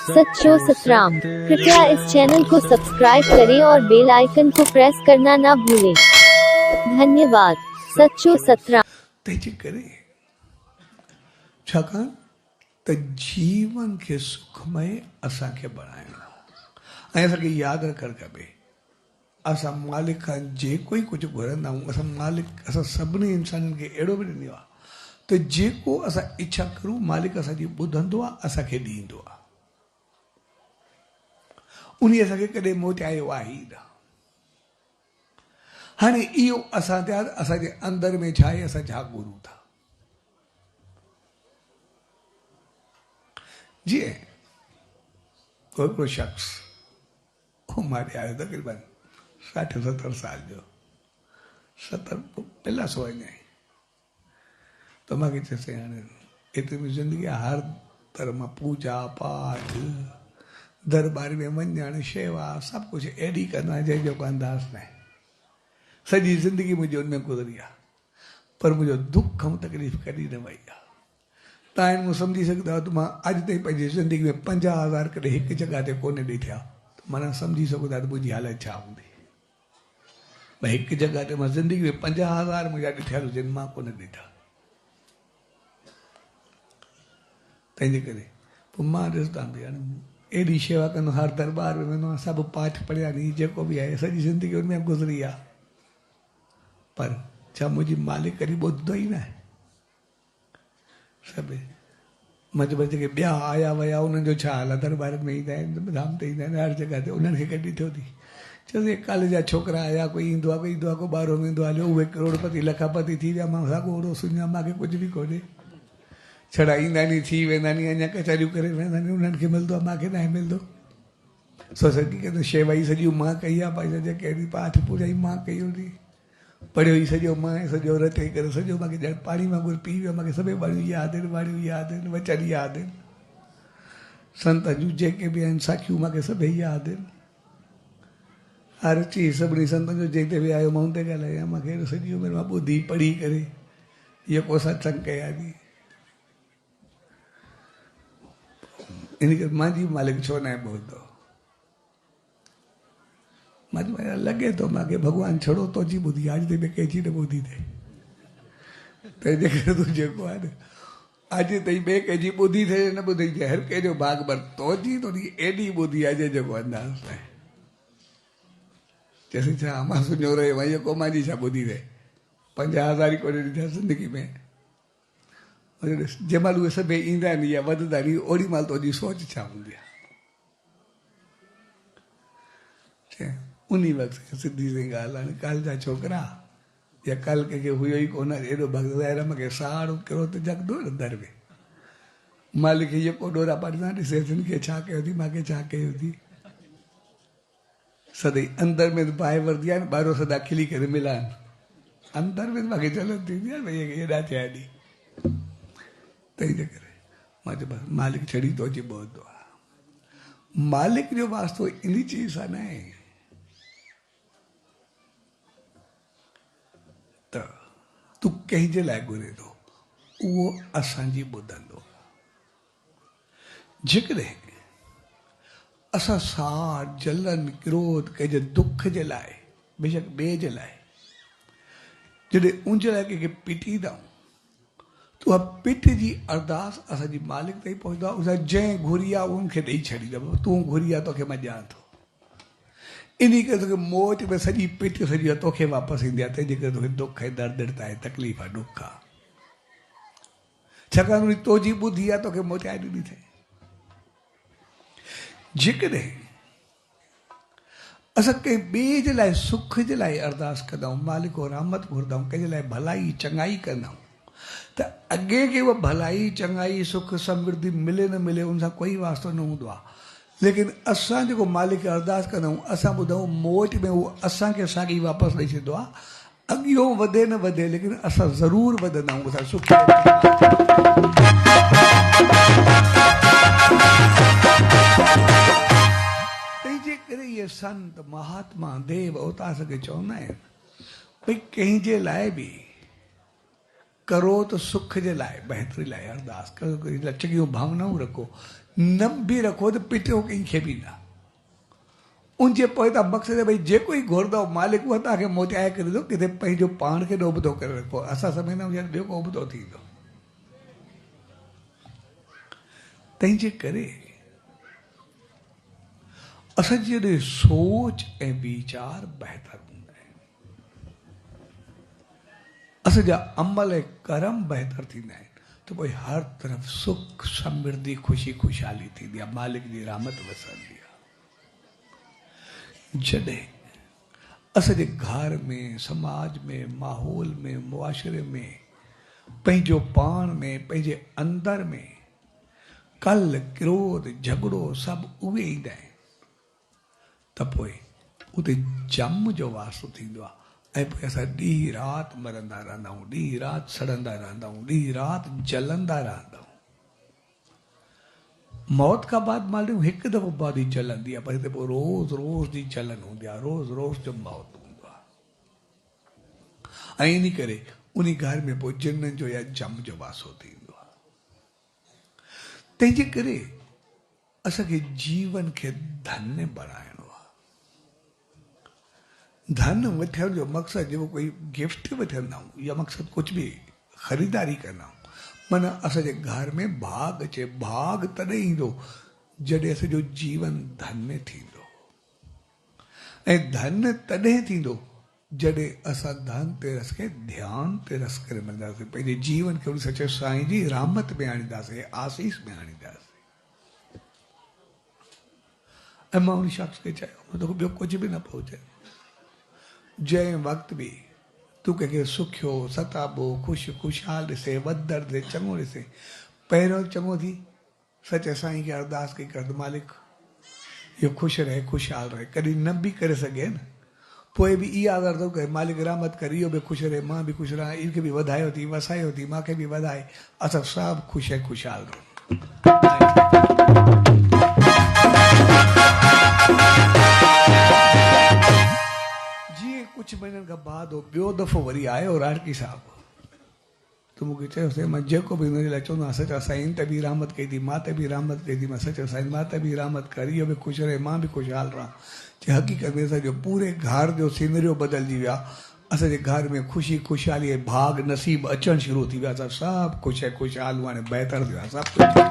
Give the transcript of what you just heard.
सच्चो सतराम। कृपया इस चैनल को सब्सक्राइब करें और बेल आइकन को प्रेस करना ना भूलें। धन्यवाद। सच्चो सतराम। त्याची करे छाकाणि त जीवन खे सुखमय असांखे बणाइणो ऐं असांखे यादि रखणु खपे असां मालिक खां जेको ई कुझु घुरंदा आहियूं असां मालिक असां सभिनी इंसाननि खे अहिड़ो बि ॾींदो आहे त जेको असां इच्छा करूं मालिक असांजी ॿुधंदो आहे असांखे ॾींदो आहे उन असांखे कॾहिं मोटायो आहे ई न। हाणे इहो असां ते असांजे अंदरि में छा आहे असां छा घुरूं था। जीअं कोई शख़्स उमिरि आयो तक़रीबन 60-70 साल जो 70 पहिला सो अञा त मूंखे चयोसीं हाणे एतिरी मुंहिंजी ज़िंदगी हर तरह मां पूजा पाठ दरबार में वञणु शेवा सभु कुझु अहिड़ी कंदो आहियां जंहिंजो को अंदाज़ न आहे। सॼी ज़िंदगी मुंहिंजी उनमें गुज़री आहे पर मुंहिंजो दुख ऐं तकलीफ़ कॾहिं न वई आहे। तव्हां मूं सम्झी सघंदा आहियो त मां अॼु ताईं पंहिंजी ज़िंदगी में 50,000 कॾहिं हिकु जॻह ते कोन ॾिठा त माना सम्झी सघो था त मुंहिंजी हालत छा हूंदी। भई हिकु जॻह ते मां ज़िंदगी में 50,000 मुंहिंजा ॾिठल हुजनि मां कोन ॾिठा। तंहिंजे करे पोइ मां ॾिसंदा बि हाणे एॾी शेवा कंदो हर दरबार में वेंदो आहियां सभु पाठ पढ़िया नी जेको बि आहे सॼी ज़िंदगी उनमें गुज़री आहे पर छा मुंहिंजी मालिक कॾहिं ॿुधंदो ई न आहे। सभु मतिलबु जेके ॿिया आया विया उन्हनि जो छा हाल आहे दरबार में ईंदा आहिनि धाम ते ईंदा आहिनि हर जॻह ते उन्हनि खे कॾहिं थियो थी चयोसीं कॉलेज जा छोकिरा आया कोई ईंदो आहे को ॿाहिरो वेंदो आहे हलियो उहे करोड़पति लखापति थी विया मां साॻो ओड़ो सुञा मूंखे कुझु बि कोन्हे छड़ा ईंदा नी थी वेंदा नी अञा कचहरियूं करे वेंदा नी उन्हनि खे मिलंदो आहे मूंखे न मिलंदो। सोसाइटी खे त शेवा ई सॼी मां कई आहे पंहिंजा जेके अहिड़ी पाठ पूजा ई मां कई हूंदी पढ़ियो ई सॼो मां सॼो रटे करे सॼो मूंखे ॼण पाणी वांगुरु पी वियो मूंखे सभई ॿाणियूं यादि आहिनि वाणियूं यादि आहिनि वचन यादि आहिनि संत जूं जेके बि आहिनि साखियूं मूंखे सभई यादि आहिनि हर चीज़ सभिनी संतनि जो जिते बि आयो मां हुते ॻाल्हायां मूंखे सॼी उमिरि मां ॿुधी पढ़ी करे इहो को सत्संग कया थी इन करे मुंहिंजी मालिक छो न आहे ॿुधंदो। मां चयो लॻे थो मूंखे भॻवानु छड़ो तुंहिंजी ॿुधी अॼु ताईं कंहिंजी न ॿुधी अथई तंहिंजे करे तूं जेको आहे न अॼु ताईं ॿिए कंहिंजी ॿुधी थिए न ॿुधी थिए हर कंहिंजो भाग भर तुंहिंजी एॾी ॿुधी आहे जंहिंजो को अंदाज़ न आहे। चयोसीं छा मां सुञो रहियो आहियां को मुंहिंजी छा ॿुधी थिए 50,000 ई कोन ॾिठा ज़िंदगी में जंहिं महिल उहे सभई ईंदा आहिनि या वधंदा आहिनि ओॾी महिल तुंहिंजी सोच छा हूंदी आहे। उन वक़्तु सिधी सी ॻाल्हि हाणे कल्ह जा छोकिरा या कल्ह कंहिंखे हुयो ई कोन एॾो भॻदार मूंखे साड़ो कहिड़ो त जगंदो न दर में मालिक खे इहो को ॾोरा पाटींदा ॾिसे खे छा कयो अथई मूंखे छा कयो अथई सदाईं अंदरि में पाए वरदी आहे न ॿाहिरो सदा खिली करे मिलान अंदरि में मूंखे जलन थींदी आहे भई हेॾा थिया ॾी तंहिंजे करे मां चयो बसि मालिक छड़ी थो अची ॿुधंदो आहे। मालिक जो वास्तो इन चीज़ सां न आहे त तूं कंहिंजे लाइ घुरे थो उहो असांजी ॿुधंदो। जेकॾहिं असां साड़ जलन क्रोध कंहिंजे दुख जे लाइ बेशक ॿिए जे लाइ जॾहिं उनजे लाइ कंहिंखे पीटींदा आहियूं त उहा पिठ जी अरदास असांजी मालिक ताईं पहुचंदो आहे उहा जंहिं घुरी आहे उनखे ॾेई छॾींदो तूं घुरी आहे तोखे मां ॼाण थो इन करे तोखे मोट में सॼी पिठ सॼी आहे तोखे वापसि ईंदी आहे तंहिंजे करे तोखे दुख आहे दर्दता आहे तकलीफ़ आहे ॾुख आहे छाकाणि उन तुंहिंजी ॿुधी आहे तोखे मोटाए ॾिनी अथई। जेकॾहिं असां कंहिं ॿिए जे लाइ सुख जे लाइ अरदास कंदा आहियूं मालिक रहमत घुरंदा आहियूं कंहिंजे लाइ भलाई चङाई कंदा आहियूं त अॻे खे उहा भलाई चङाई सुख समृद्धि मिले न मिले उन सां कोई वास्तो न हूंदो आहे लेकिन असां जेको मालिक खे अरदास कंदा आहियूं असां ॿुधूं मोट में उहो असांखे साॻी वापसि ॾेई छॾींदो आहे अॻियो वधे न वधे लेकिन असां ज़रूरु वधंदा आहियूं असां सुख तंहिंजे करे इहे संत महात्मा देव अवतार खे चवंदा आहिनि भई कंहिंजे लाइ बि करो त सुख जे लाइ बहितरी लाइ अरदास करो चङियूं भावनाऊं रखो नंबी रखो तो पिटियो कंहिंखे बि न उनजे पोइ त मक़सदु भई जेको ई घुरंदो मालिक उहो तव्हांखे मोटाए करे ॾींदो किथे पंहिंजो पाण खे ॾोबदो करे रखो असां सम्झंदा आहियूं ॼण ॿियो को उबतो थींदो तंहिंजे करे असांजी जॾहिं सोच ऐं वीचार बहितर हूंदा आहिनि असांजा अमल ऐं कर्म बहितर थींदा आहिनि त पोइ हर तरफ़ सुख समृद्धि ख़ुशी ख़ुशहाली थींदी आहे मालिक जी रहमत वसंदी आहे जॾहिं असांजे घर में समाज में माहौल में मुआशरे में पंहिंजो पाण में पंहिंजे अंदरि में कल क्रोध झगड़ो सभु उहे ईंदा आहिनि त पोइ उते जम जो वास्तो थींदो आहे ऐं पोइ असां ॾींहुं राति मरंदा रहंदा आहियूं ॾींहुं राति सड़ंदा रहंदा आहियूं ॾींहुं राति जलंदा रहंदा आहियूं मौत खां बाद मालूम हिकु दफ़ो बॉडी जलंदी आहे पर हिते पोइ रोज़ रोज़ जी जलन हूंदी आहे रोज़ रोज़ जो मौत हूंदो आहे ऐं इन करे उन घर में पोइ जिननि जो या जम जो वासो थींदो आहे तंहिंजे करे असांखे जीवन खे धन्य बणाइणो आहे धन वठण जो मक़सदु जेको कोई गिफ्ट वठंदा आहियूं या मक़सदु कुझु बि ख़रीदारी कंदा आहियूं माना असांजे घर में भाग अचे भाग तॾहिं ईंदो जॾहिं असांजो जीवन धन्य थींदो ऐं धन्य तॾहिं थींदो जॾहिं असां धन ते रस खे ध्यानु ते रस करे मिलंदासीं पंहिंजे जीवन खे उन सचे साईं जी रहमत में आणींदासीं आसीस में आणींदासीं ऐं मां उन शख़्स खे चयो तोखे ॿियो कुझु बि न पियो चए जंहिं वक़्तु बि तूं कंहिंखे सुखियो सताबो ख़ुशि ख़ुशहाल ॾिसे वधर ॾिसे चङो ॾिसे पहिरियों चङो थी सचे साईं खे अरदास कई कर मालिक इहो ख़ुशि रहे ख़ुशहाल रहे कॾहिं न बि करे सघे न पोइ बि इहा अगरि थो करे मालिक रहमत कर इहो बि ख़ुशि रहे मां बि ख़ुशि रहां इनखे बि वधायो थी वसायो थी मूंखे बि वधाए असां सभु ख़ुशि ऐं ख़ुशहाल रहूं कुछ महीननि खां बाद हो ॿियो दफ़ो वरी आयो राणकी साहिबु त मूंखे चयोसीं मां जेको बि हुनजे लाइ चवंदो आहियां सचा साईं ते बि रहमत कई थी मां ते बि रहमत कई थी मां सचा साईं मां ते बि रहमत कर इहो बि ख़ुशि रहे मां बि ख़ुशहाल रहां जे हक़ीक़त में असांजो पूरे घर जो सीनरियो बदिलजी वियो आहे असांजे घर में ख़ुशी ख़ुशहाली ऐं भाग नसीब अचणु शुरू थी विया असां सभु ख़ुशि ऐं ख़ुशहाल हाणे बहितर थियो आहे सभु कुझु